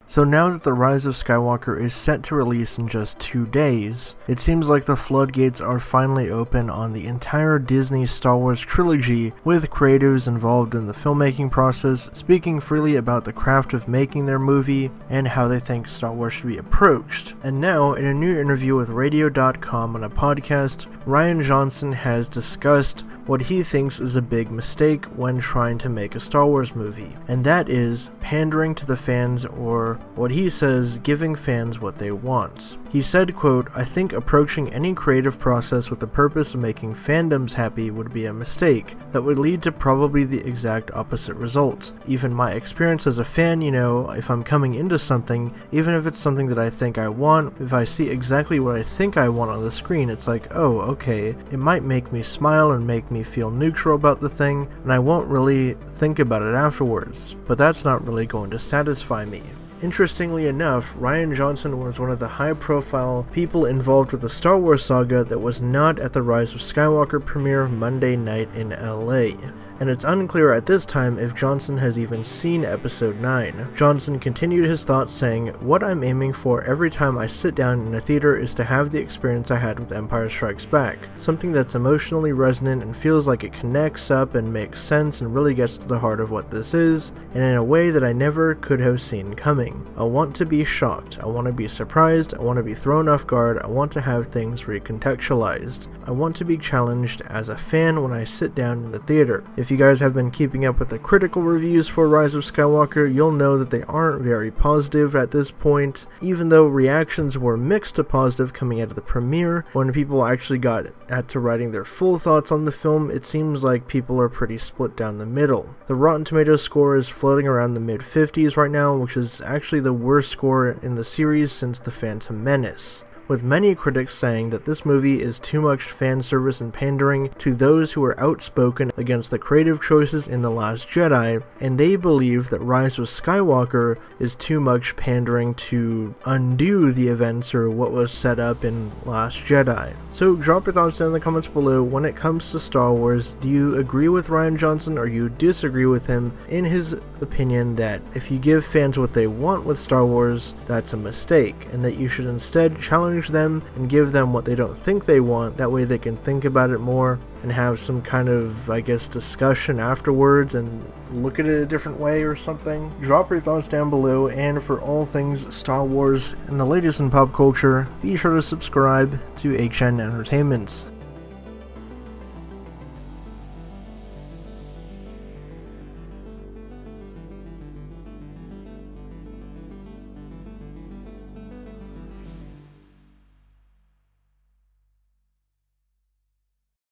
So now that The Rise of Skywalker is set to release in just 2 days, it seems like the floodgates are finally open on the entire Disney Star Wars trilogy, with creatives involved in the filmmaking process speaking freely about the craft of making their movie and how they think Star Wars should be approached. And now, in a new interview with Radio.com on a podcast, Rian Johnson has discussed what he thinks is a big mistake when trying to make a Star Wars movie, and that is pandering to the fans, or what he says, giving fans what they want. He said, quote, "I think approaching any creative process with the purpose of making fandoms happy would be a mistake that would lead to probably the exact opposite result. Even my experience as a fan, if I'm coming into something, even if it's something that I think I want, if I see exactly what I think I want on the screen, it's like, oh, okay, it might make me smile and make me feel neutral about the thing, and I won't really think about it afterwards, but that's not really going to satisfy me." Interestingly enough, Rian Johnson was one of the high-profile people involved with the Star Wars saga that was not at the Rise of Skywalker premiere Monday night in LA. And it's unclear at this time if Johnson has even seen Episode 9. Johnson continued his thoughts saying, "What I'm aiming for every time I sit down in a theater is to have the experience I had with Empire Strikes Back. Something that's emotionally resonant and feels like it connects up and makes sense and really gets to the heart of what this is, and in a way that I never could have seen coming. I want to be shocked, I want to be surprised, I want to be thrown off guard, I want to have things recontextualized. I want to be challenged as a fan when I sit down in the theater." If you guys have been keeping up with the critical reviews for Rise of Skywalker, you'll know that they aren't very positive at this point. Even though reactions were mixed to positive coming out of the premiere, when people actually got to writing their full thoughts on the film, it seems like people are pretty split down the middle. The Rotten Tomatoes score is floating around the mid-50s right now, which is actually the worst score in the series since The Phantom Menace, with many critics saying that this movie is too much fan service and pandering to those who are outspoken against the creative choices in The Last Jedi, and they believe that Rise of Skywalker is too much pandering to undo the events or what was set up in Last Jedi. So drop your thoughts down in the comments below. When it comes to Star Wars, do you agree with Rian Johnson or you disagree with him in his opinion that if you give fans what they want with Star Wars, that's a mistake, and that you should instead challenge them and give them what they don't think they want? That way they can think about it more and have some kind of, discussion afterwards and look at it a different way or something. Drop your thoughts down below, and for all things Star Wars and the latest in pop culture, be sure to subscribe to HN Entertainment.